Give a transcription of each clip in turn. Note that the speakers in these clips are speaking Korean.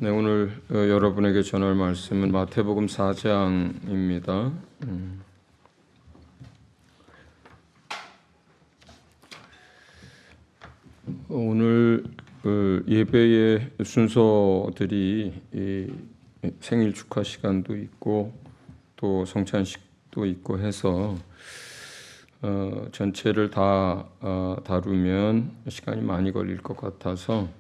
네, 오늘 여러분에게 전할 말씀은 마태복음 4장입니다. 오늘 예배의 순서들이 생일 축하 시간도 있고 또 성찬식도 있고 해서 전체를 다 다루면 시간이 많이 걸릴 것 같아서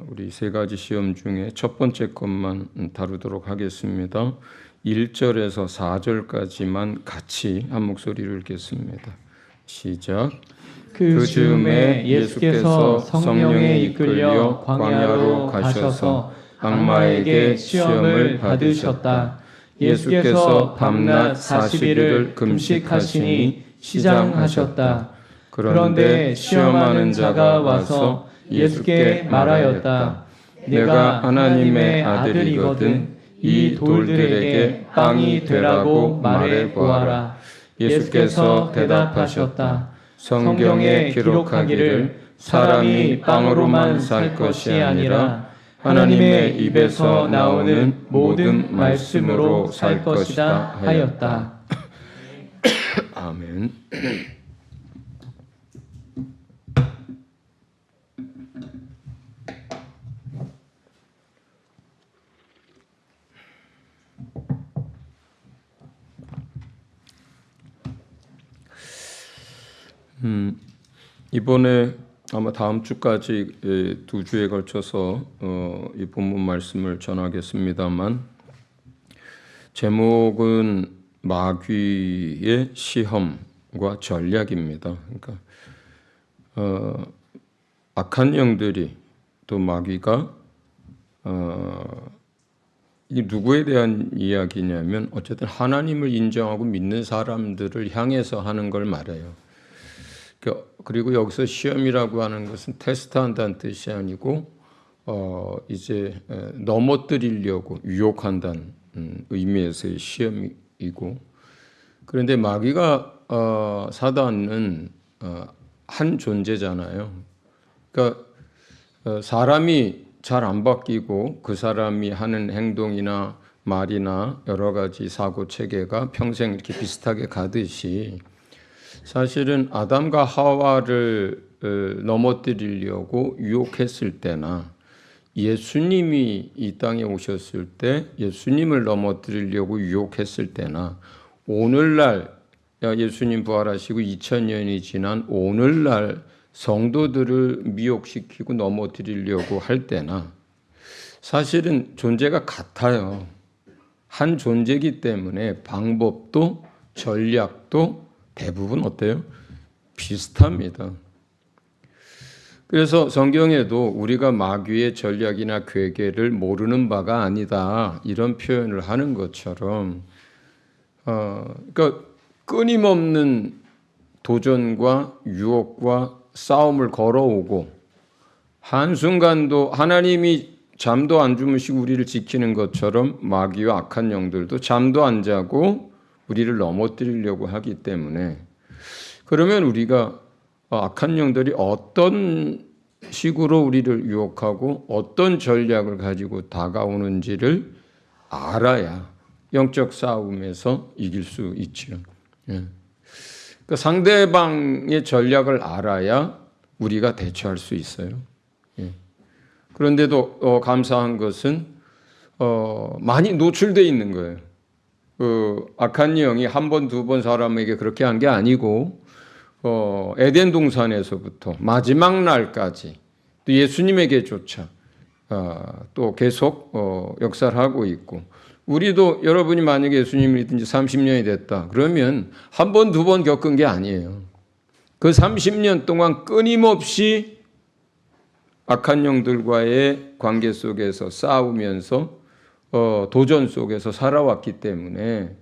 우리 세 가지 시험 중에 첫 번째 것만 다루도록 하겠습니다. 1절에서 4절까지만 같이 한 목소리로 읽겠습니다. 시작. 그 즈음에 예수께서 성령에 이끌려 광야로 가셔서 악마에게 시험을 받으셨다. 예수께서 밤낮 40일을 금식하시니 시장하셨다. 그런데 시험하는 자가 와서 예수께 말하였다. 내가 하나님의 아들이거든 이 돌들에게 빵이 되라고 말해 보아라. 예수께서 대답하셨다. 성경에 기록하기를 사람이 빵으로만 살 것이 아니라 하나님의 입에서 나오는 모든 말씀으로 살 것이다 하였다. 아멘. 이번에 아마 다음 주까지 2주에 걸쳐서 이 본문 말씀을 전하겠습니다만 제목은 마귀의 시험과 전략입니다. 그러니까 악한 영들이 또 마귀가 이 누구에 대한 이야기냐면 어쨌든 하나님을 인정하고 믿는 사람들을 향해서 하는 걸 말해요. 그리고 여기서 시험이라고 하는 것은 테스트한다는 뜻이 아니고 이제 넘어뜨리려고 유혹한다는 의미에서의 시험이고, 그런데 마귀가 사단은 한 존재잖아요. 그러니까 사람이 잘 안 바뀌고 그 사람이 하는 행동이나 말이나 여러 가지 사고 체계가 평생 이렇게 비슷하게 가듯이 사실은 아담과 하와를 넘어뜨리려고 유혹했을 때나 예수님이 이 땅에 오셨을 때 예수님을 넘어뜨리려고 유혹했을 때나 오늘날 예수님 부활하시고 2000년이 지난 오늘날 성도들을 미혹시키고 넘어뜨리려고 할 때나 사실은 존재가 같아요. 한 존재이기 때문에 방법도 전략도 대부분 어때요? 비슷합니다. 그래서 성경에도 우리가 마귀의 전략이나 괴계를 모르는 바가 아니다 이런 표현을 하는 것처럼 그러니까 끊임없는 도전과 유혹과 싸움을 걸어오고 한순간도 하나님이 잠도 안 주무시고 우리를 지키는 것처럼 마귀와 악한 영들도 잠도 안 자고 우리를 넘어뜨리려고 하기 때문에, 그러면 우리가 악한 영들이 어떤 식으로 우리를 유혹하고 어떤 전략을 가지고 다가오는지를 알아야 영적 싸움에서 이길 수 있죠. 그러니까 상대방의 전략을 알아야 우리가 대처할 수 있어요. 그런데도 감사한 것은 많이 노출되어 있는 거예요. 악한 영이 한 번, 두 번 사람에게 그렇게 한 게 아니고 에덴 동산에서부터 마지막 날까지 또 예수님에게조차 또 계속 역사를 하고 있고, 우리도 여러분이 만약에 예수님을 믿은 지 30년이 됐다 그러면 한 번, 두 번 겪은 게 아니에요. 그 30년 동안 끊임없이 악한 영들과의 관계 속에서 싸우면서 도전 속에서 살아왔기 때문에,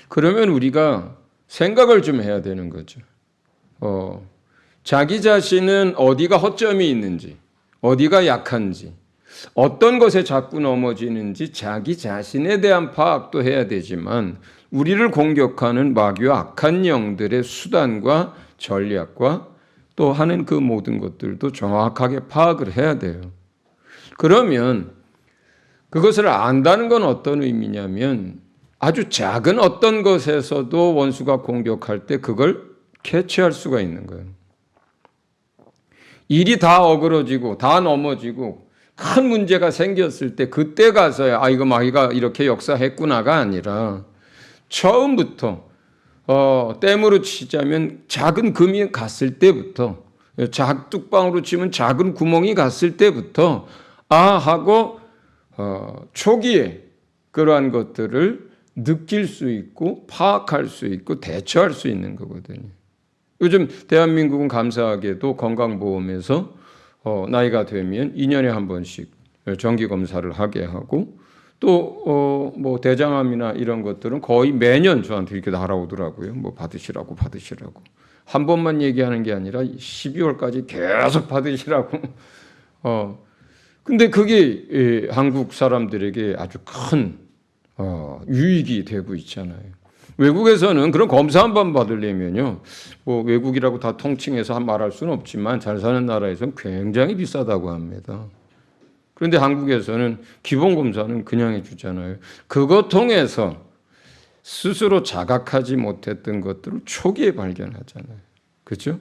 그러면 우리가 생각을 좀 해야 되는 거죠. 자기 자신은 어디가 허점이 있는지, 어디가 약한지, 어떤 것에 자꾸 넘어지는지 자기 자신에 대한 파악도 해야 되지만 우리를 공격하는 마귀와 악한 영들의 수단과 전략과 또 하는 그 모든 것들도 정확하게 파악을 해야 돼요. 그러면 그것을 안다는 건 어떤 의미냐면 아주 작은 어떤 것에서도 원수가 공격할 때 그걸 캐치할 수가 있는 거예요. 일이 다 어그러지고 다 넘어지고 큰 문제가 생겼을 때 그때 가서야 이거 마귀가 이렇게 역사했구나가 아니라 처음부터 댐으로 치자면 작은 금이 갔을 때부터 뚝방으로 치면 작은 구멍이 갔을 때부터 하고 초기에 그러한 것들을 느낄 수 있고 파악할 수 있고 대처할 수 있는 거거든요. 요즘 대한민국은 감사하게도 건강보험에서 나이가 되면 2년에 한 번씩 정기검사를 하게 하고 또 뭐 대장암이나 이런 것들은 거의 매년 저한테 이렇게 날아오더라고요. 뭐 받으시라고. 한 번만 얘기하는 게 아니라 12월까지 계속 받으시라고. 근데 그게 한국 사람들에게 아주 큰 유익이 되고 있잖아요. 외국에서는 그런 검사 한 번 받으려면요, 뭐 외국이라고 다 통칭해서 말할 수는 없지만 잘 사는 나라에서는 굉장히 비싸다고 합니다. 그런데 한국에서는 기본 검사는 그냥 해주잖아요. 그거 통해서 스스로 자각하지 못했던 것들을 초기에 발견하잖아요. 그렇죠?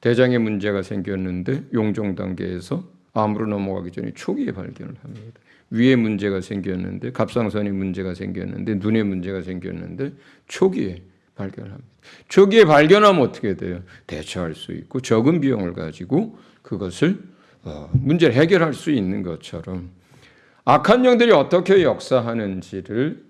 대장에 문제가 생겼는데 용종 단계에서 암으로 넘어가기 전에 초기에 발견을 합니다. 위에 문제가 생겼는데 갑상선에 문제가 생겼는데 눈에 문제가 생겼는데 초기에 발견합니다. 초기에 발견하면 어떻게 돼요? 대처할 수 있고 적은 비용을 가지고 그것을 문제를 해결할 수 있는 것처럼 악한 영들이 어떻게 역사하는지를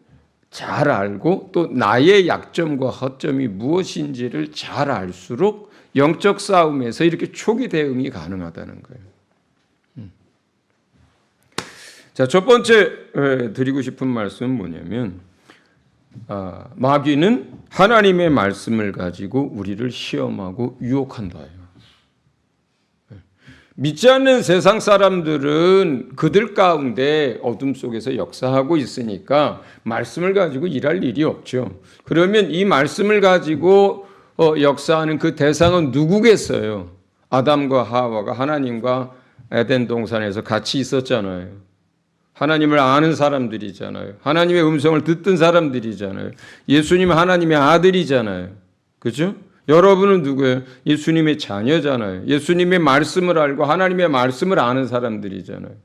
잘 알고 또 나의 약점과 허점이 무엇인지를 잘 알수록 영적 싸움에서 이렇게 초기 대응이 가능하다는 거예요. 자, 첫 번째 드리고 싶은 말씀은 뭐냐면 마귀는 하나님의 말씀을 가지고 우리를 시험하고 유혹한다예요. 믿지 않는 세상 사람들은 그들 가운데 어둠 속에서 역사하고 있으니까 말씀을 가지고 일할 일이 없죠. 그러면 이 말씀을 가지고 역사하는 그 대상은 누구겠어요? 아담과 하와가 하나님과 에덴 동산에서 같이 있었잖아요. 하나님을 아는 사람들이잖아요. 하나님의 음성을 듣던 사람들이잖아요. 예수님은 하나님의 아들이잖아요. 그렇죠? 여러분은 누구예요? 예수님의 자녀잖아요. 예수님의 말씀을 알고 하나님의 말씀을 아는 사람들이잖아요.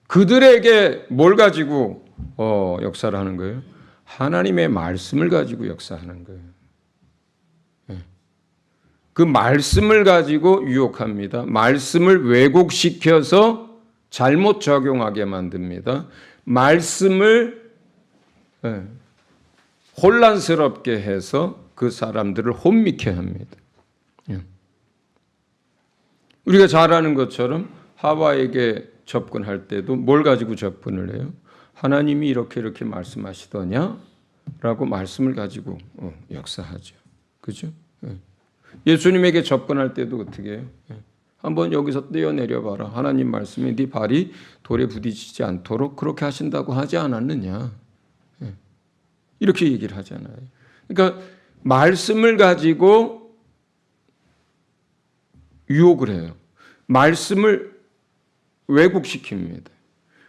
그들에게 뭘 가지고 역사를 하는 거예요? 하나님의 말씀을 가지고 역사하는 거예요. 그 말씀을 가지고 유혹합니다. 말씀을 왜곡시켜서 잘못 적용하게 만듭니다. 말씀을 혼란스럽게 해서 그 사람들을 혼미케 합니다. 우리가 잘 아는 것처럼 하와에게 접근할 때도 뭘 가지고 접근을 해요? 하나님이 이렇게 말씀하시더냐? 라고 말씀을 가지고 역사하죠. 그죠? 예수님에게 접근할 때도 어떻게 해요? 한번 여기서 뛰어내려 봐라. 하나님 말씀에 네 발이 돌에 부딪히지 않도록 그렇게 하신다고 하지 않았느냐? 이렇게 얘기를 하잖아요. 그러니까 말씀을 가지고 유혹을 해요. 말씀을 왜곡시킵니다.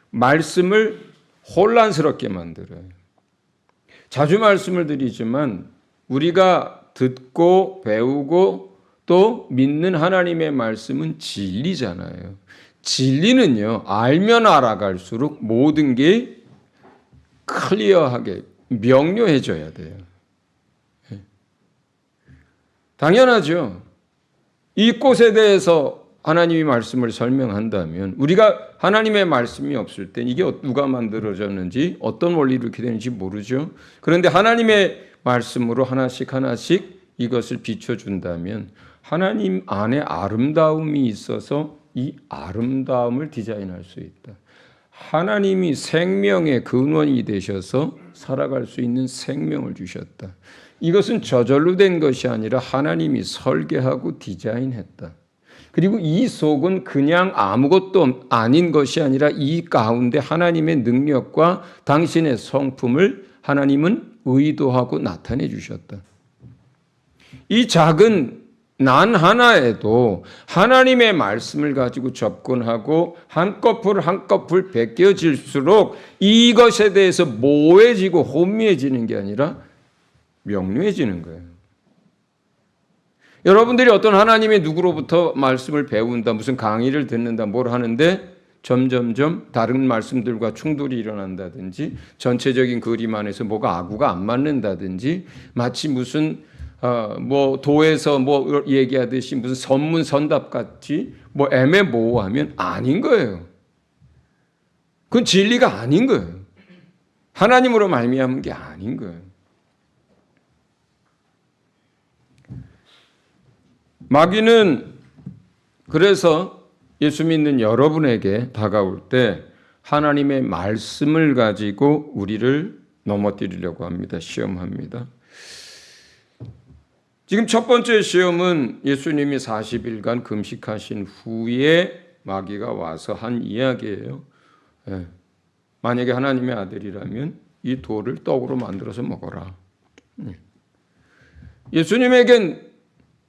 말씀을 혼란스럽게 만들어요. 자주 말씀을 드리지만 우리가 듣고 배우고 또 믿는 하나님의 말씀은 진리잖아요. 진리는요, 알면 알아갈수록 모든 게 클리어하게 명료해져야 돼요. 당연하죠. 이 꽃에 대해서 하나님이 말씀을 설명한다면 우리가 하나님의 말씀이 없을 때 이게 누가 만들어졌는지 어떤 원리로 이렇게 되는지 모르죠. 그런데 하나님의 말씀으로 하나씩 이것을 비춰준다면 하나님 안에 아름다움이 있어서 이 아름다움을 디자인할 수 있다. 하나님이 생명의 근원이 되셔서 살아갈 수 있는 생명을 주셨다. 이것은 저절로 된 것이 아니라 하나님이 설계하고 디자인했다. 그리고 이 속은 그냥 아무것도 아닌 것이 아니라 이 가운데 하나님의 능력과 당신의 성품을 하나님은 의도하고 나타내 주셨다. 이 작은 난 하나에도 하나님의 말씀을 가지고 접근하고 한꺼풀 한꺼풀 벗겨질수록 이것에 대해서 모호해지고 혼미해지는 게 아니라 명료해지는 거예요. 여러분들이 어떤 하나님의 누구로부터 말씀을 배운다, 무슨 강의를 듣는다, 뭘 하는데 점점점 다른 말씀들과 충돌이 일어난다든지 전체적인 그림 안에서 뭐가 아구가 안 맞는다든지 마치 무슨 뭐 도에서 뭐 얘기하듯이 무슨 선문 선답 같이 뭐 애매모호하면 아닌 거예요. 그건 진리가 아닌 거예요. 하나님으로 말미암은 게 아닌 거예요. 마귀는 그래서 예수 믿는 여러분에게 다가올 때 하나님의 말씀을 가지고 우리를 넘어뜨리려고 합니다. 시험합니다. 지금 첫 번째 시험은 예수님이 40일간 금식하신 후에 마귀가 와서 한 이야기예요. 만약에 하나님의 아들이라면 이 돌을 떡으로 만들어서 먹어라. 예수님에겐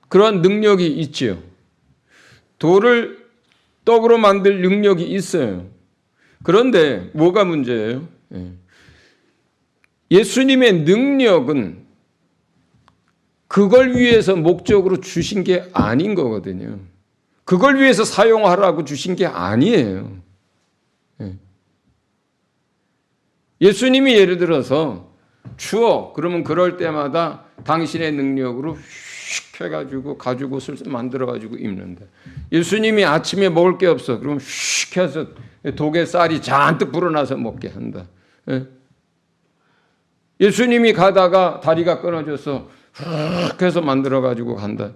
그런 능력이 있지요. 돌을 떡으로 만들 능력이 있어요. 그런데 뭐가 문제예요? 예수님의 능력은 그걸 위해서 목적으로 주신 게 아닌 거거든요. 그걸 위해서 사용하라고 주신 게 아니에요. 예수님이 예를 들어서 추워. 그러면 그럴 때마다 당신의 능력으로 휙 해가지고 가죽 옷을 만들어가지고 입는다. 예수님이 아침에 먹을 게 없어. 그러면 휙 해서 독에 쌀이 잔뜩 불어나서 먹게 한다. 예수님이 가다가 다리가 끊어져서 훅 해서 만들어가지고 간다.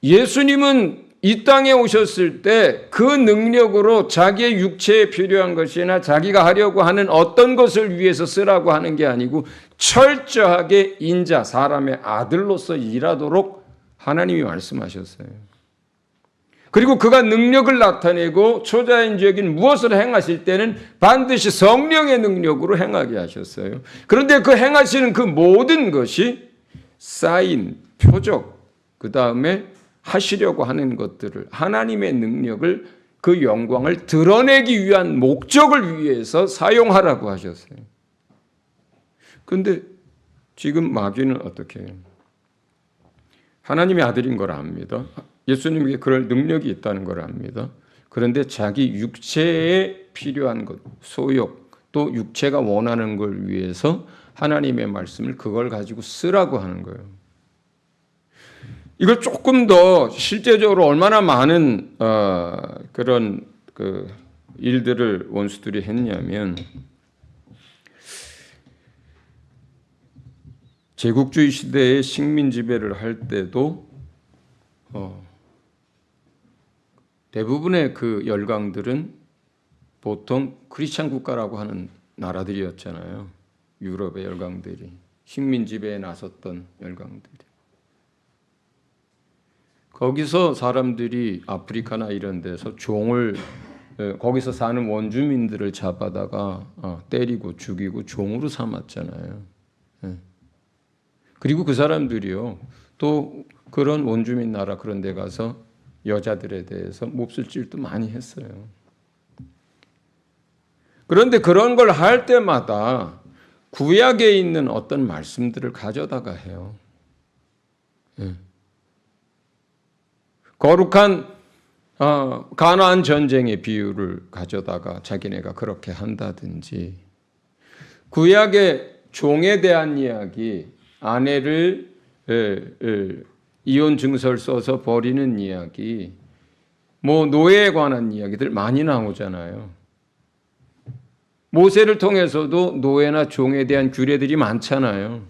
예수님은 이 땅에 오셨을 때 그 능력으로 자기의 육체에 필요한 것이나 자기가 하려고 하는 어떤 것을 위해서 쓰라고 하는 게 아니고 철저하게 인자, 사람의 아들로서 일하도록 하나님이 말씀하셨어요. 그리고 그가 능력을 나타내고 초자연적인 무엇을 행하실 때는 반드시 성령의 능력으로 행하게 하셨어요. 그런데 그 행하시는 그 모든 것이 사인, 표적, 그 다음에 하시려고 하는 것들을 하나님의 능력을 그 영광을 드러내기 위한 목적을 위해서 사용하라고 하셨어요. 그런데 지금 마귀는 어떻게 해요? 하나님의 아들인 걸 압니다. 예수님에게 그럴 능력이 있다는 걸 압니다. 그런데 자기 육체에 필요한 것, 소욕, 또 육체가 원하는 걸 위해서 하나님의 말씀을 그걸 가지고 쓰라고 하는 거예요. 이걸 조금 더 실제적으로 얼마나 많은 그런 그 일들을 원수들이 했냐면 제국주의 시대에 식민 지배를 할 때도 대부분의 그 열강들은 보통 크리스찬 국가라고 하는 나라들이었잖아요. 유럽의 열강들이 식민 지배에 나섰던 열강들이. 거기서 사람들이 아프리카나 이런 데서 종을 거기서 사는 원주민들을 잡아다가 때리고 죽이고 종으로 삼았잖아요. 그리고 그 사람들이요 또 그런 원주민 나라 그런 데 가서 여자들에 대해서 몹쓸질도 많이 했어요. 그런데 그런 걸 할 때마다 구약에 있는 어떤 말씀들을 가져다가 해요. 거룩한 가나안 전쟁의 비유를 가져다가 자기네가 그렇게 한다든지 구약의 종에 대한 이야기, 아내를 이혼 증서를 써서 버리는 이야기, 뭐 노예에 관한 이야기들 많이 나오잖아요. 모세를 통해서도 노예나 종에 대한 규례들이 많잖아요.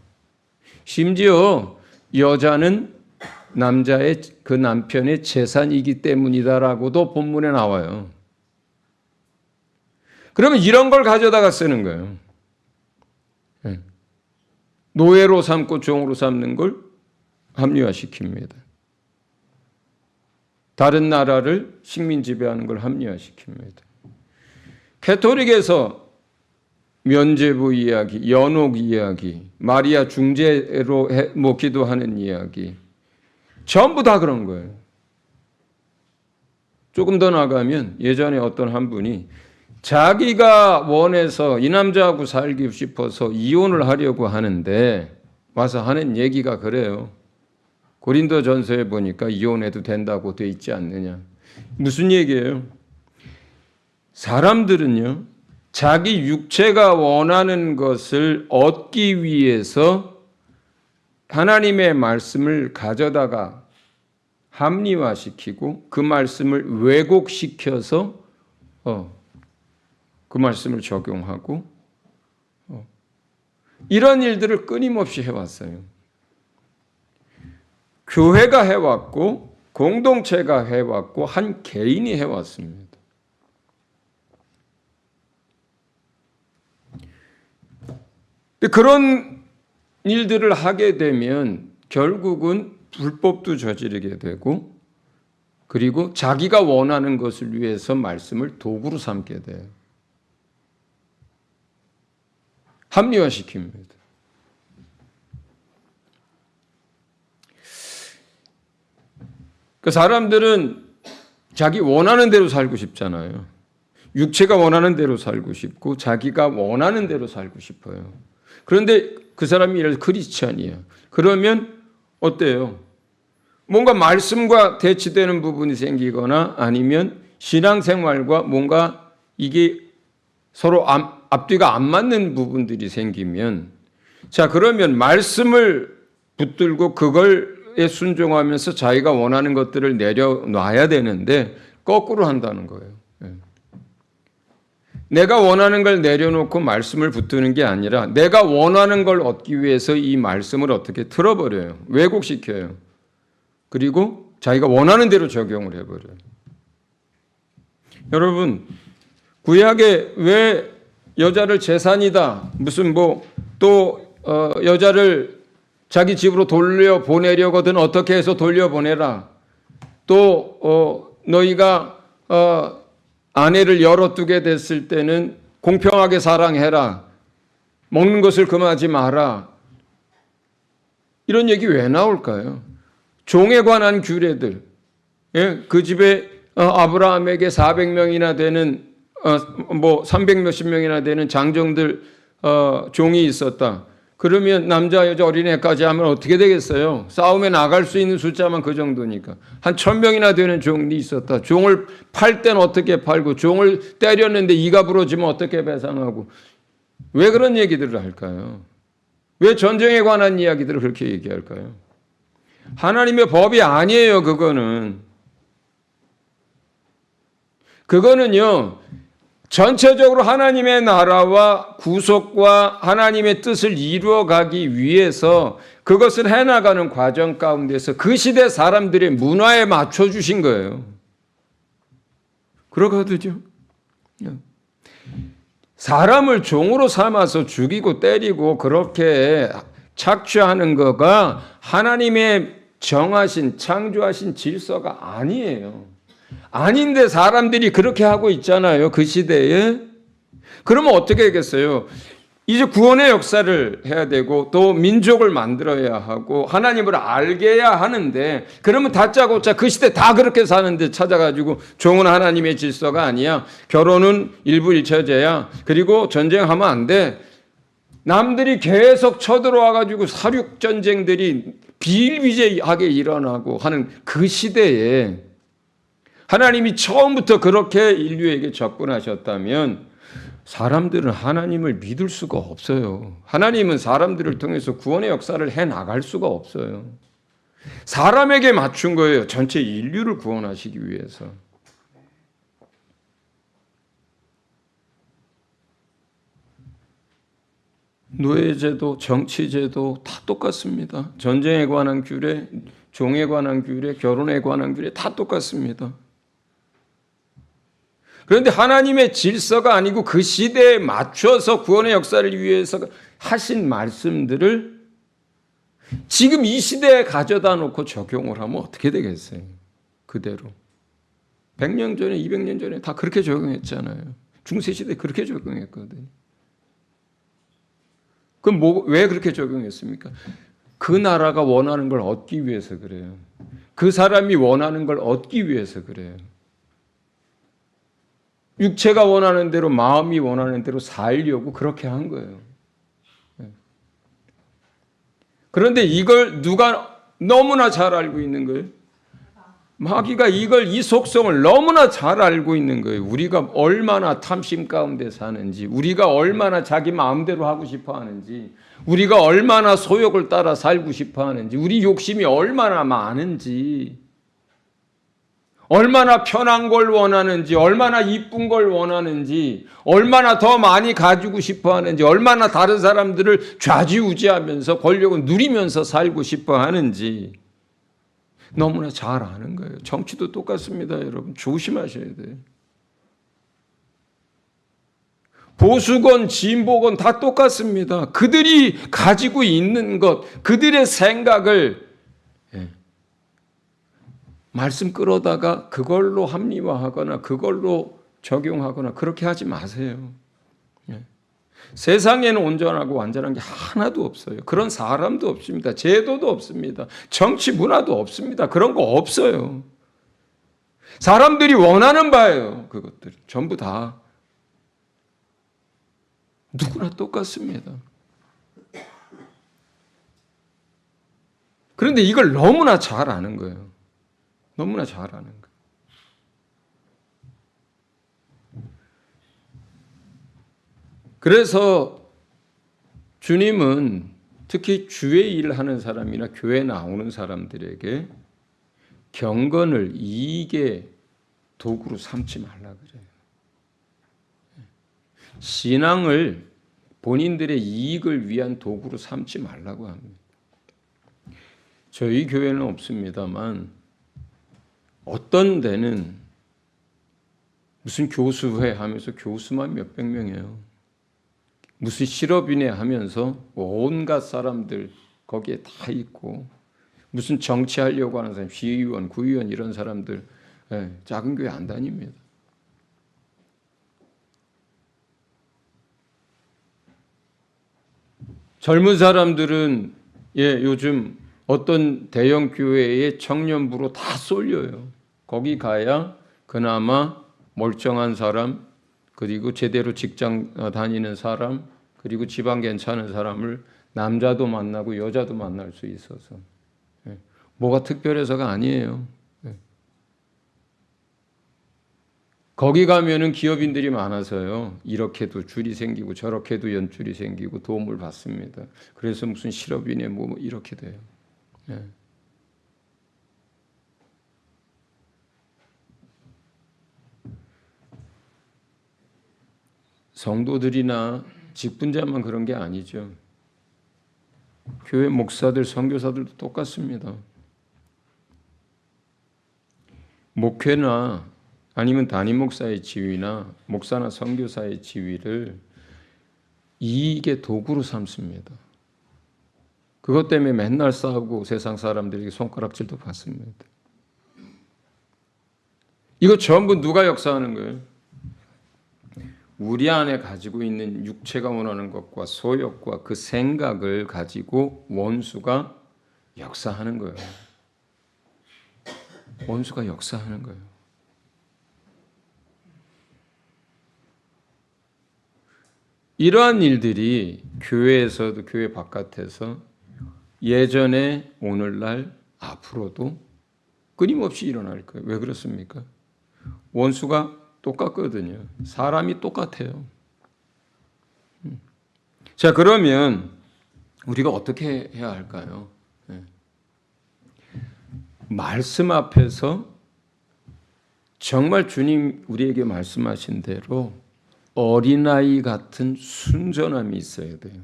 심지어 여자는 남자의 그 남편의 재산이기 때문이다라고도 본문에 나와요. 그러면 이런 걸 가져다가 쓰는 거예요. 노예로 삼고 종으로 삼는 걸 합리화시킵니다. 다른 나라를 식민 지배하는 걸 합리화시킵니다. 캐토릭에서 면죄부 이야기, 연옥 이야기, 마리아 중재로 기도하는 이야기, 전부 다 그런 거예요. 조금 더 나가면 예전에 어떤 한 분이 자기가 원해서 이 남자하고 살기 싶어서 이혼을 하려고 하는데 와서 하는 얘기가 그래요. 고린도전서에 보니까 이혼해도 된다고 돼 있지 않느냐. 무슨 얘기예요? 사람들은요, 자기 육체가 원하는 것을 얻기 위해서 하나님의 말씀을 가져다가 합리화시키고 그 말씀을 왜곡시켜서 그 말씀을 적용하고 이런 일들을 끊임없이 해왔어요. 교회가 해왔고 공동체가 해왔고 한 개인이 해왔습니다. 그런 일들을 하게 되면 결국은 불법도 저지르게 되고 그리고 자기가 원하는 것을 위해서 말씀을 도구로 삼게 돼요. 합리화시킵니다. 그 사람들은 자기 원하는 대로 살고 싶잖아요. 육체가 원하는 대로 살고 싶고 자기가 원하는 대로 살고 싶어요. 그런데 그 사람이 예를 들어 크리스찬이에요. 그러면 어때요? 뭔가 말씀과 대치되는 부분이 생기거나 아니면 신앙생활과 뭔가 이게 서로 앞뒤가 안 맞는 부분들이 생기면 자 그러면 말씀을 붙들고 그걸에 순종하면서 자기가 원하는 것들을 내려놔야 되는데 거꾸로 한다는 거예요. 내가 원하는 걸 내려놓고 말씀을 붙드는 게 아니라 내가 원하는 걸 얻기 위해서 이 말씀을 어떻게 틀어버려요. 왜곡시켜요. 그리고 자기가 원하는 대로 적용을 해버려요. 여러분 구약에 왜 여자를 재산이다 무슨 또 여자를 자기 집으로 돌려보내려거든 어떻게 해서 돌려보내라. 또 너희가 아내를 열어두게 됐을 때는 공평하게 사랑해라. 먹는 것을 금하지 마라. 이런 얘기 왜 나올까요? 종에 관한 규례들. 그 집에 아브라함에게 400명이나 되는 300 몇십 명이나 되는 장정들 종이 있었다. 그러면 남자 여자 어린애까지 하면 어떻게 되겠어요? 싸움에 나갈 수 있는 숫자만 그 정도니까. 한 1000명이나 되는 종이 있었다. 종을 팔 땐 어떻게 팔고 종을 때렸는데 이가 부러지면 어떻게 배상하고. 왜 그런 얘기들을 할까요? 왜 전쟁에 관한 이야기들을 그렇게 얘기할까요? 하나님의 법이 아니에요. 그거는요. 전체적으로 하나님의 나라와 구속과 하나님의 뜻을 이루어가기 위해서 그것을 해나가는 과정 가운데서 그 시대 사람들의 문화에 맞춰주신 거예요. 그러거든요. 사람을 종으로 삼아서 죽이고 때리고 그렇게 착취하는 거가 하나님의 정하신 창조하신 질서가 아니에요. 아닌데 사람들이 그렇게 하고 있잖아요. 그 시대에. 그러면 어떻게 하겠어요? 이제 구원의 역사를 해야 되고 또 민족을 만들어야 하고 하나님을 알게 해야 하는데 그러면 다짜고짜 그 시대 다 그렇게 사는데 찾아가지고 종은 하나님의 질서가 아니야. 결혼은 일부일처제야. 그리고 전쟁하면 안 돼. 남들이 계속 쳐들어와가지고 사륙전쟁들이 비일비재하게 일어나고 하는 그 시대에 하나님이 처음부터 그렇게 인류에게 접근하셨다면 사람들은 하나님을 믿을 수가 없어요. 하나님은 사람들을 통해서 구원의 역사를 해나갈 수가 없어요. 사람에게 맞춘 거예요. 전체 인류를 구원하시기 위해서. 노예제도, 정치제도 다 똑같습니다. 전쟁에 관한 규례, 종에 관한 규례, 결혼에 관한 규례 다 똑같습니다. 그런데 하나님의 질서가 아니고 그 시대에 맞춰서 구원의 역사를 위해서 하신 말씀들을 지금 이 시대에 가져다 놓고 적용을 하면 어떻게 되겠어요? 그대로. 100년 전에 200년 전에 다 그렇게 적용했잖아요. 중세시대 그렇게 적용했거든요. 그럼 왜 그렇게 적용했습니까? 그 나라가 원하는 걸 얻기 위해서 그래요. 그 사람이 원하는 걸 얻기 위해서 그래요. 육체가 원하는 대로 마음이 원하는 대로 살려고 그렇게 한 거예요. 그런데 이걸 누가 너무나 잘 알고 있는 거예요? 마귀가 이 속성을 너무나 잘 알고 있는 거예요. 우리가 얼마나 탐심 가운데 사는지, 우리가 얼마나 자기 마음대로 하고 싶어 하는지, 우리가 얼마나 소욕을 따라 살고 싶어 하는지, 우리 욕심이 얼마나 많은지, 얼마나 편한 걸 원하는지, 얼마나 이쁜 걸 원하는지, 얼마나 더 많이 가지고 싶어 하는지, 얼마나 다른 사람들을 좌지우지하면서 권력을 누리면서 살고 싶어 하는지 너무나 잘 아는 거예요. 정치도 똑같습니다, 여러분. 조심하셔야 돼요. 보수건, 진보건 다 똑같습니다. 그들이 가지고 있는 것, 그들의 생각을 말씀 끌어다가 그걸로 합리화하거나 그걸로 적용하거나 그렇게 하지 마세요. 세상에는 온전하고 완전한 게 하나도 없어요. 그런 사람도 없습니다. 제도도 없습니다. 정치 문화도 없습니다. 그런 거 없어요. 사람들이 원하는 바예요. 그것들 전부 다 누구나 똑같습니다. 그런데 이걸 너무나 잘 아는 거예요. 너무나 잘 아는 거예요. 그래서 주님은 특히 주의 일을 하는 사람이나 교회 나오는 사람들에게 경건을 이익의 도구로 삼지 말라 그래요. 신앙을 본인들의 이익을 위한 도구로 삼지 말라고 합니다. 저희 교회는 없습니다만 어떤 데는 무슨 교수회 하면서 교수만 몇백 명이에요. 무슨 실업인회 하면서 온갖 사람들 거기에 다 있고, 무슨 정치하려고 하는 사람, 시의원, 구의원 이런 사람들 작은 교회 안 다닙니다. 젊은 사람들은 요즘 어떤 대형 교회의 청년부로 다 쏠려요. 거기 가야 그나마 멀쩡한 사람, 그리고 제대로 직장 다니는 사람, 그리고 집안 괜찮은 사람을 남자도 만나고 여자도 만날 수 있어서 뭐가 특별해서가 아니에요. 거기 가면은 기업인들이 많아서요. 이렇게도 줄이 생기고 저렇게도 연줄이 생기고 도움을 받습니다. 그래서 무슨 실업인에 뭐 이렇게 돼요. 성도들이나 직분자만 그런 게 아니죠. 교회 목사들, 선교사들도 똑같습니다. 목회나 아니면 담임 목사의 지위나 목사나 선교사의 지위를 이익의 도구로 삼습니다. 그것 때문에 맨날 싸우고 세상 사람들에게 손가락질도 받습니다. 이거 전부 누가 역사하는 거예요? 우리 안에 가지고 있는 육체가 원하는 것과 소욕과 그 생각을 가지고 원수가 역사하는 거예요. 원수가 역사하는 거예요. 이러한 일들이 교회에서도 교회 바깥에서 예전에 오늘날 앞으로도 끊임없이 일어날 거예요. 왜 그렇습니까? 원수가 똑같거든요. 사람이 똑같아요. 자, 그러면 우리가 어떻게 해야 할까요? 말씀 앞에서 정말 주님 우리에게 말씀하신 대로 어린아이 같은 순전함이 있어야 돼요.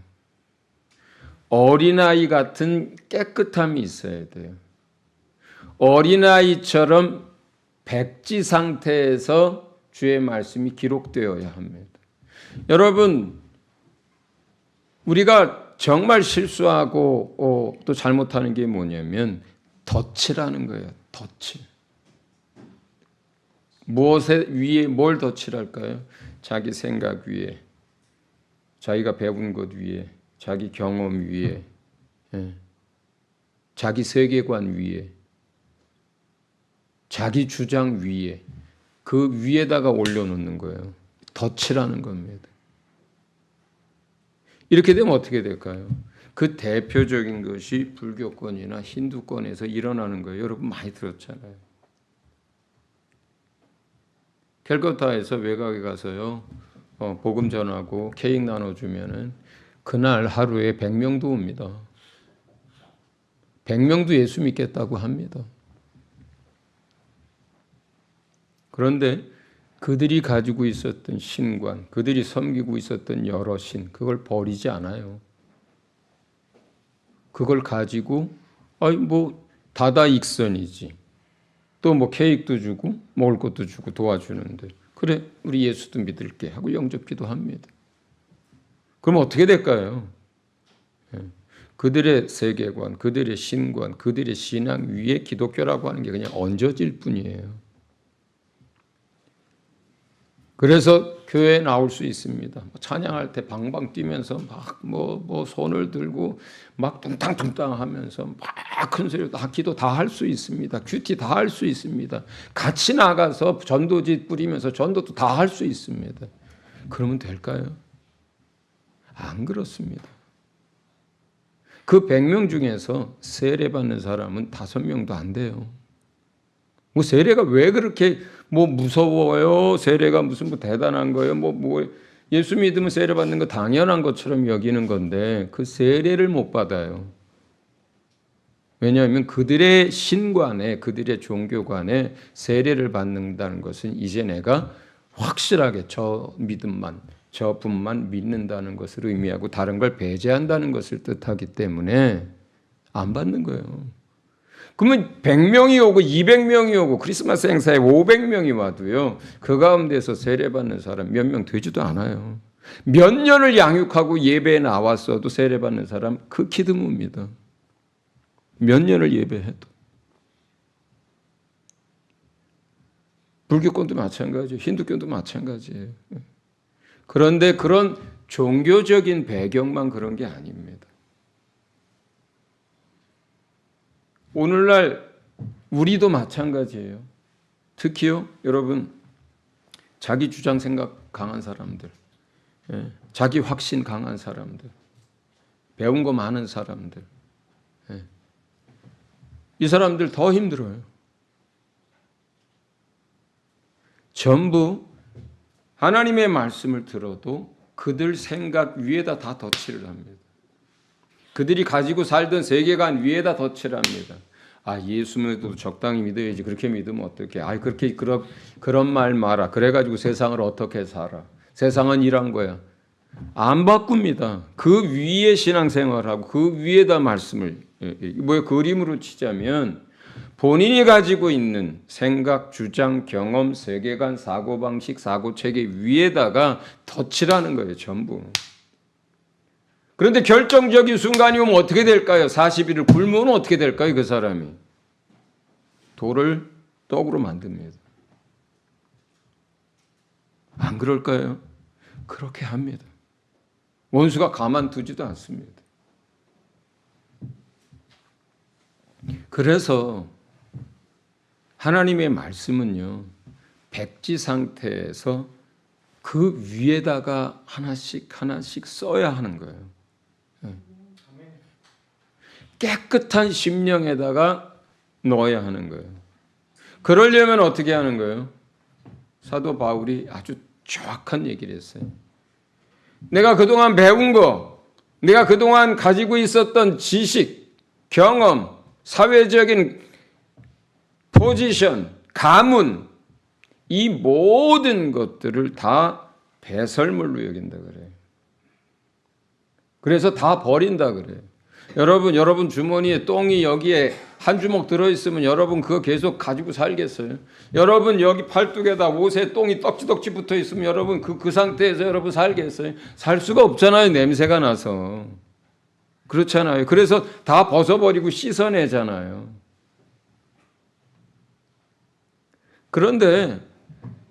어린아이 같은 깨끗함이 있어야 돼요. 어린아이처럼 백지 상태에서 주의 말씀이 기록되어야 합니다. 여러분, 우리가 정말 실수하고 또 잘못하는 게 뭐냐면 덧칠하는 거예요. 덧칠. 무엇에 위에 뭘 덧칠할까요? 자기 생각 위에, 자기가 배운 것 위에, 자기 경험 위에, 자기 세계관 위에 자기 주장 위에, 그 위에다가 올려놓는 거예요. 덫이라는 겁니다. 이렇게 되면 어떻게 될까요? 그 대표적인 것이 불교권이나 힌두권에서 일어나는 거예요. 여러분 많이 들었잖아요. 캘커타에서 외곽에 가서요, 복음 전하고 케이크 나눠주면은 그날 하루에 100명도 옵니다. 100명도 예수 믿겠다고 합니다. 그런데 그들이 가지고 있었던 신관, 그들이 섬기고 있었던 여러 신, 그걸 버리지 않아요. 그걸 가지고 다다익선이지. 또 케이크도 주고 먹을 것도 주고 도와주는데, 그래 우리 예수도 믿을게 하고 영접기도 합니다. 그럼 어떻게 될까요? 그들의 세계관, 그들의 신관, 그들의 신앙 위에 기독교라고 하는 게 그냥 얹어질 뿐이에요. 그래서 교회에 나올 수 있습니다. 찬양할 때 방방 뛰면서 막 손을 들고 막 뚱땅뚱땅 하면서 막 큰 소리로 다 기도 다 할 수 있습니다. 큐티 다 할 수 있습니다. 같이 나가서 전도지 뿌리면서 전도도 다 할 수 있습니다. 그러면 될까요? 안 그렇습니다. 그 100명 중에서 세례받는 사람은 5명도 안 돼요. 세례가 왜 그렇게 무서워요? 세례가 무슨 대단한 거예요? 예수 믿으면 세례 받는 거 당연한 것처럼 여기는 건데 그 세례를 못 받아요. 왜냐하면 그들의 신관에, 그들의 종교관에 세례를 받는다는 것은 이제 내가 확실하게 저 믿음만, 저 분만 믿는다는 것을 의미하고 다른 걸 배제한다는 것을 뜻하기 때문에 안 받는 거예요. 그러면 100명이 오고 200명이 오고 크리스마스 행사에 500명이 와도요, 그 가운데서 세례받는 사람 몇 명 되지도 않아요. 몇 년을 양육하고 예배에 나왔어도 세례받는 사람 극히 드뭅니다. 몇 년을 예배해도. 불교권도 마찬가지예요. 힌두교도 마찬가지예요. 그런데 그런 종교적인 배경만 그런 게 아닙니다. 오늘날 우리도 마찬가지예요. 특히요, 여러분, 자기 주장 생각 강한 사람들, 자기 확신 강한 사람들, 배운 거 많은 사람들, 이 사람들 더 힘들어요. 전부 하나님의 말씀을 들어도 그들 생각 위에다 다 덧칠을 합니다. 그들이 가지고 살던 세계관 위에다 덧칠을 합니다. 예수 믿어도 적당히 믿어야지. 그렇게 믿으면 어떡해. 그렇게 그런 말 마라. 그래가지고 세상을 어떻게 살아. 세상은 이런 거야. 안 바꿉니다. 그 위에 신앙생활하고 그 위에다 말씀을 그림으로 치자면 본인이 가지고 있는 생각, 주장, 경험, 세계관, 사고방식, 사고체계 위에다가 덧칠하는 거예요. 전부. 그런데 결정적인 순간이 오면 어떻게 될까요? 40일을 굶으면 어떻게 될까요? 그 사람이. 돌을 떡으로 만듭니다. 안 그럴까요? 그렇게 합니다. 원수가 가만두지도 않습니다. 그래서 하나님의 말씀은요, 백지 상태에서 그 위에다가 하나씩 써야 하는 거예요. 깨끗한 심령에다가 넣어야 하는 거예요. 그러려면 어떻게 하는 거예요? 사도 바울이 아주 정확한 얘기를 했어요. 내가 그동안 배운 거, 내가 그동안 가지고 있었던 지식, 경험, 사회적인 포지션, 가문, 이 모든 것들을 다 배설물로 여긴다 그래요. 그래서 다 버린다 그래요. 여러분 주머니에 똥이 여기에 한 주먹 들어있으면 여러분 그거 계속 가지고 살겠어요? 여러분 여기 팔뚝에다 옷에 똥이 떡지떡지 붙어 있으면 여러분 그 상태에서 여러분 살겠어요? 살 수가 없잖아요. 냄새가 나서. 그렇잖아요. 그래서 다 벗어버리고 씻어내잖아요. 그런데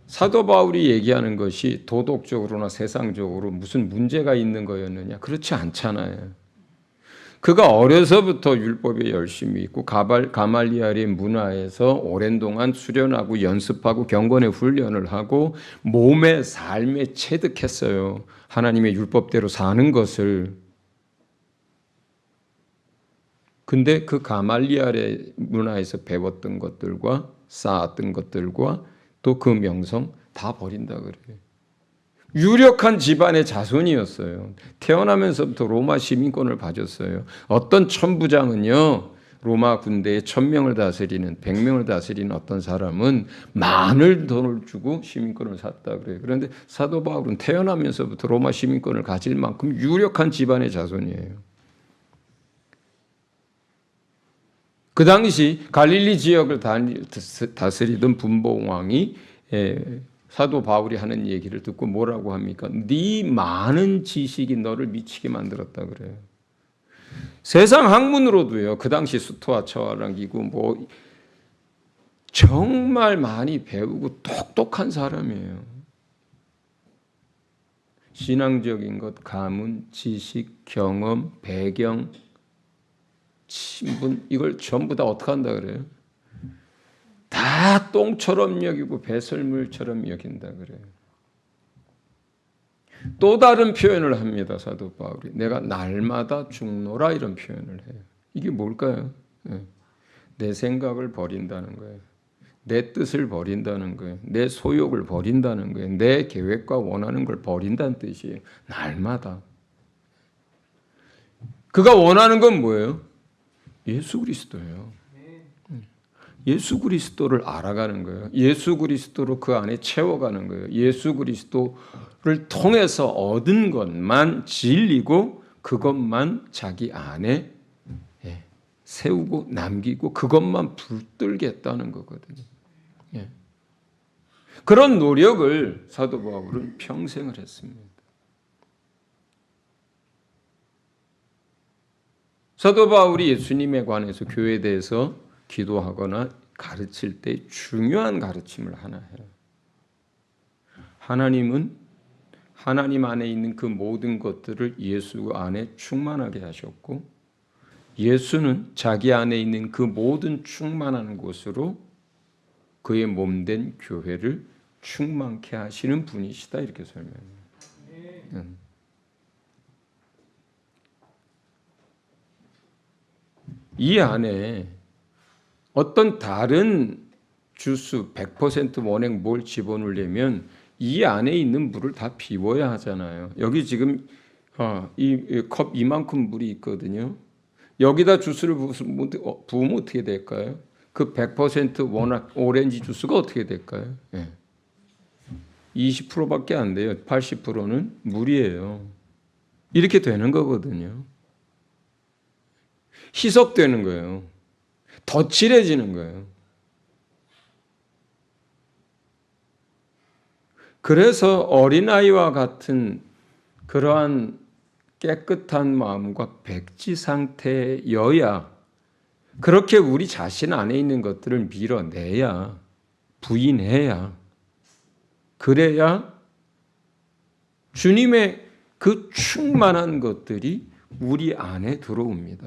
사도 바울이 얘기하는 것이 도덕적으로나 세상적으로 무슨 문제가 있는 거였느냐? 그렇지 않잖아요. 그가 어려서부터 율법에 열심히 있고 가말리엘의 문화에서 오랜 동안 수련하고 연습하고 경건의 훈련을 하고 몸의 삶에 체득했어요. 하나님의 율법대로 사는 것을. 근데 그 가말리엘의 문화에서 배웠던 것들과 쌓았던 것들과 또 그 명성 다 버린다 그래요. 유력한 집안의 자손이었어요. 태어나면서부터 로마 시민권을 가졌어요. 어떤 천부장은요, 로마 군대에 1000명을 다스리는, 100명을 다스리는 어떤 사람은 많은 돈을 주고 시민권을 샀다 그래요. 그런데 사도 바울은 태어나면서부터 로마 시민권을 가질 만큼 유력한 집안의 자손이에요. 그 당시 갈릴리 지역을 다스리던 분봉왕이 사도 바울이 하는 얘기를 듣고 뭐라고 합니까? 네 많은 지식이 너를 미치게 만들었다 그래요. 세상 학문으로도요. 그 당시 수토와 처와랑이고 뭐 정말 많이 배우고 똑똑한 사람이에요. 신앙적인 것, 가문, 지식, 경험, 배경, 친분 이걸 전부 다 어떻게 한다 그래요? 다 똥처럼 여기고 배설물처럼 여긴다 그래요. 또 다른 표현을 합니다. 사도 바울이. 내가 날마다 죽노라 이런 표현을 해요. 이게 뭘까요? 내 생각을 버린다는 거예요. 내 뜻을 버린다는 거예요. 내 소욕을 버린다는 거예요. 내 계획과 원하는 걸 버린다는 뜻이에요. 날마다. 그가 원하는 건 뭐예요? 예수 그리스도예요. 예수 그리스도를 알아가는 거예요. 예수 그리스도로 그 안에 채워가는 거예요. 예수 그리스도를 통해서 얻은 것만 진리고 그것만 자기 안에 세우고 남기고 그것만 붙들겠다는 거거든요. 그런 노력을 사도 바울은 평생을 했습니다. 사도 바울이 예수님에 관해서 교회에 대해서 기도하거나 가르칠 때 중요한 가르침을 하나 해요. 하나님은 하나님 안에 있는 그 모든 것들을 예수 안에 충만하게 하셨고 예수는 자기 안에 있는 그 모든 충만한 곳으로 그의 몸된 교회를 충만케 하시는 분이시다 이렇게 설명해요. 이 안에 어떤 다른 주스 100% 원액 뭘 집어넣으려면 이 안에 있는 물을 다 비워야 하잖아요. 여기 지금 이 컵 이만큼 물이 있거든요. 여기다 주스를 부으면 어떻게 될까요? 그 100% 원액 오렌지 주스가 어떻게 될까요? 20%밖에 안 돼요. 80%는 물이에요. 이렇게 되는 거거든요. 희석되는 거예요. 덧칠해지는 거예요. 그래서 어린아이와 같은 그러한 깨끗한 마음과 백지 상태여야 그렇게 우리 자신 안에 있는 것들을 밀어내야 부인해야 그래야 주님의 그 충만한 것들이 우리 안에 들어옵니다.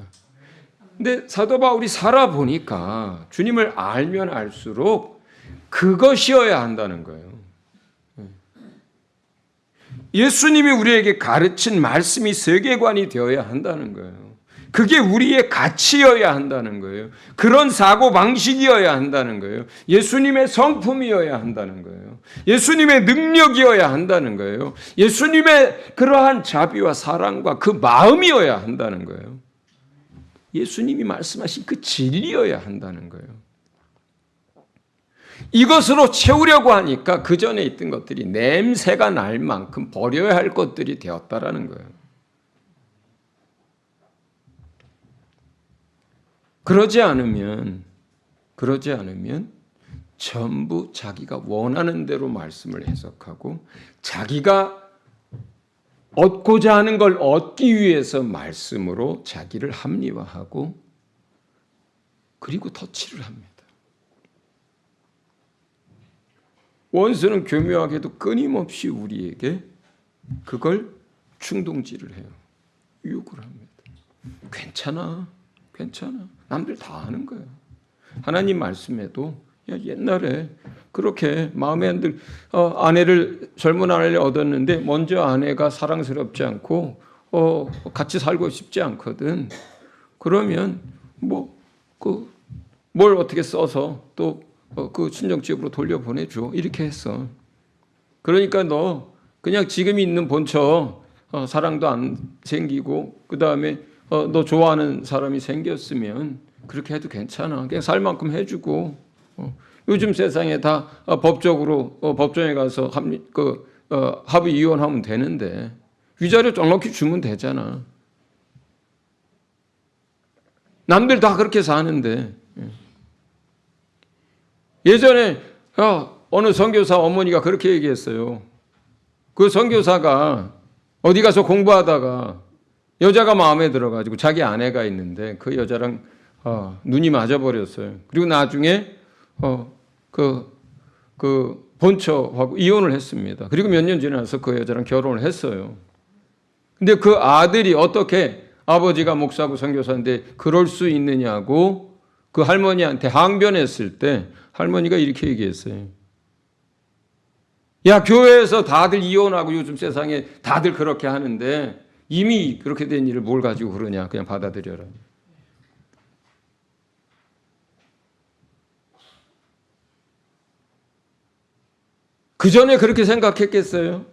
근데 사도 바울이 살아보니까 주님을 알면 알수록 그것이어야 한다는 거예요. 예수님이 우리에게 가르친 말씀이 세계관이 되어야 한다는 거예요. 그게 우리의 가치여야 한다는 거예요. 그런 사고방식이어야 한다는 거예요. 예수님의 성품이어야 한다는 거예요. 예수님의 능력이어야 한다는 거예요. 예수님의 그러한 자비와 사랑과 그 마음이어야 한다는 거예요. 예수님이 말씀하신 그 진리여야 한다는 거예요. 이것으로 채우려고 하니까 그 전에 있던 것들이 냄새가 날 만큼 버려야 할 것들이 되었다라는 거예요. 그러지 않으면 전부 자기가 원하는 대로 말씀을 해석하고 자기가 얻고자 하는 걸 얻기 위해서 말씀으로 자기를 합리화하고 그리고 덧칠을 합니다. 원수는 교묘하게도 끊임없이 우리에게 그걸 충동질을 해요. 유혹을 합니다. 괜찮아. 남들 다 하는 거야. 하나님 말씀에도 야, 옛날에 그렇게 마음에 안 들, 젊은 아내를 얻었는데 먼저 아내가 사랑스럽지 않고 같이 살고 싶지 않거든. 그러면 뭘 어떻게 써서 또 그 친정집으로 돌려보내줘. 이렇게 했어. 그러니까 너 그냥 지금 있는 본처 사랑도 안 생기고 그 다음에 너 좋아하는 사람이 생겼으면 그렇게 해도 괜찮아. 그냥 살 만큼 해주고 요즘 세상에 다 법적으로 법정에 가서 합의 이혼하면 되는데 위자료 넉넉히 주면 되잖아. 남들 다 그렇게 사는데. 예전에 어느 선교사 어머니가 그렇게 얘기했어요. 그 선교사가 어디 가서 공부하다가 여자가 마음에 들어가지고 자기 아내가 있는데 그 여자랑 눈이 맞아버렸어요. 그리고 나중에 그 본처하고 이혼을 했습니다. 그리고 몇 년 지나서 그 여자랑 결혼을 했어요. 근데 그 아들이 어떻게 아버지가 목사고 선교사인데 그럴 수 있느냐고 그 할머니한테 항변했을 때 할머니가 이렇게 얘기했어요. 야, 교회에서 다들 이혼하고 요즘 세상에 다들 그렇게 하는데 이미 그렇게 된 일을 뭘 가지고 그러냐. 그냥 받아들여라. 그 전에 그렇게 생각했겠어요?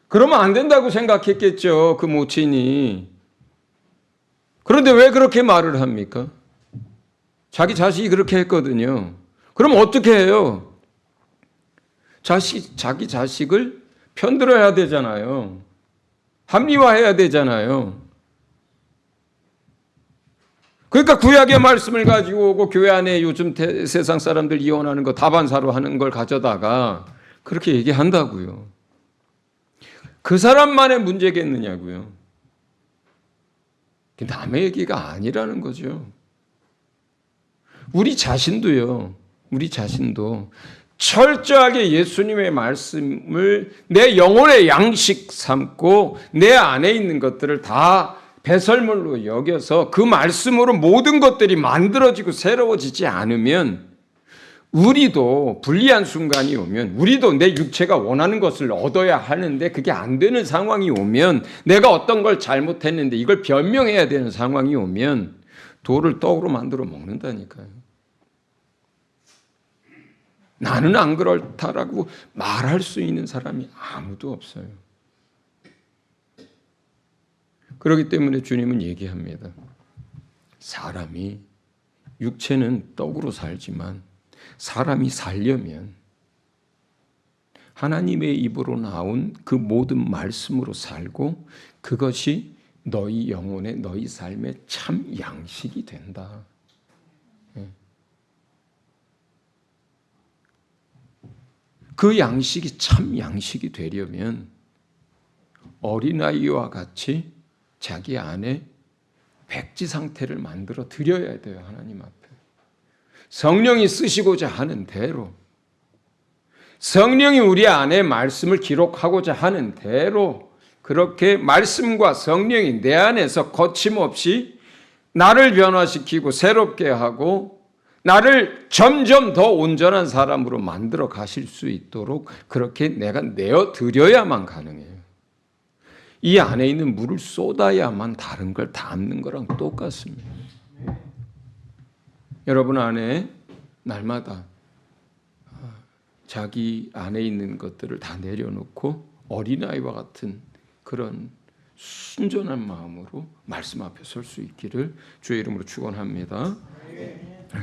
그러면 안 된다고 생각했겠죠. 그 모친이. 그런데 왜 그렇게 말을 합니까? 자기 자식이 그렇게 했거든요. 그럼 어떻게 해요? 자기 자식을 편들어야 되잖아요. 합리화해야 되잖아요. 그러니까 구약의 말씀을 가지고 오고 교회 안에 요즘 세상 사람들 이혼하는 거 다반사로 하는 걸 가져다가 그렇게 얘기한다고요. 그 사람만의 문제겠느냐고요. 남의 얘기가 아니라는 거죠. 우리 자신도 철저하게 예수님의 말씀을 내 영혼의 양식 삼고 내 안에 있는 것들을 다 배설물로 여겨서 그 말씀으로 모든 것들이 만들어지고 새로워지지 않으면 우리도 불리한 순간이 오면 우리도 내 육체가 원하는 것을 얻어야 하는데 그게 안 되는 상황이 오면 내가 어떤 걸 잘못했는데 이걸 변명해야 되는 상황이 오면 돌을 떡으로 만들어 먹는다니까요. 나는 안 그렇다라고 말할 수 있는 사람이 아무도 없어요. 그렇기 때문에 주님은 얘기합니다. 사람이 육체는 떡으로 살지만 사람이 살려면 하나님의 입으로 나온 그 모든 말씀으로 살고 그것이 너희 영혼의 너희 삶의 참 양식이 된다. 그 양식이 참 양식이 되려면 어린아이와 같이 자기 안에 백지 상태를 만들어 드려야 돼요. 하나님 앞에. 성령이 쓰시고자 하는 대로, 성령이 우리 안에 말씀을 기록하고자 하는 대로 그렇게 말씀과 성령이 내 안에서 거침없이 나를 변화시키고 새롭게 하고 나를 점점 더 온전한 사람으로 만들어 가실 수 있도록 그렇게 내가 내어드려야만 가능해요. 이 안에 있는 물을 쏟아야만 다른 걸 담는 거랑 똑같습니다. 여러분 안에 날마다 자기 안에 있는 것들을 다 내려놓고 어린아이와 같은 그런 순전한 마음으로 말씀 앞에 설 수 있기를 주의 이름으로 축원합니다.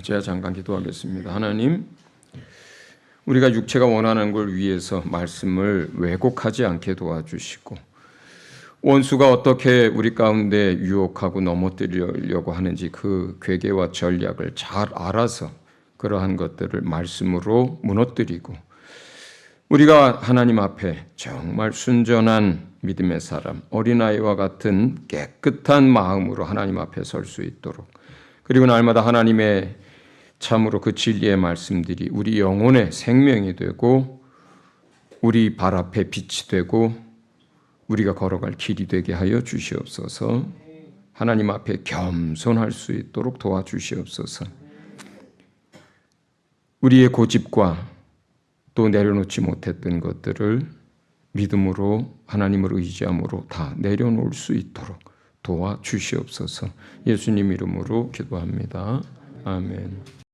제가 잠깐 기도하겠습니다. 하나님, 우리가 육체가 원하는 걸 위해서 말씀을 왜곡하지 않게 도와주시고 원수가 어떻게 우리 가운데 유혹하고 넘어뜨리려고 하는지 그 괴계와 전략을 잘 알아서 그러한 것들을 말씀으로 무너뜨리고 우리가 하나님 앞에 정말 순전한 믿음의 사람, 어린아이와 같은 깨끗한 마음으로 하나님 앞에 설 수 있도록 그리고 날마다 하나님의 참으로 그 진리의 말씀들이 우리 영혼의 생명이 되고 우리 발 앞에 빛이 되고 우리가 걸어갈 길이 되게 하여 주시옵소서. 하나님 앞에 겸손할 수 있도록 도와주시옵소서. 우리의 고집과 또 내려놓지 못했던 것들을 믿음으로 하나님을 의지함으로 다 내려놓을 수 있도록 도와주시옵소서. 예수님 이름으로 기도합니다. 아멘.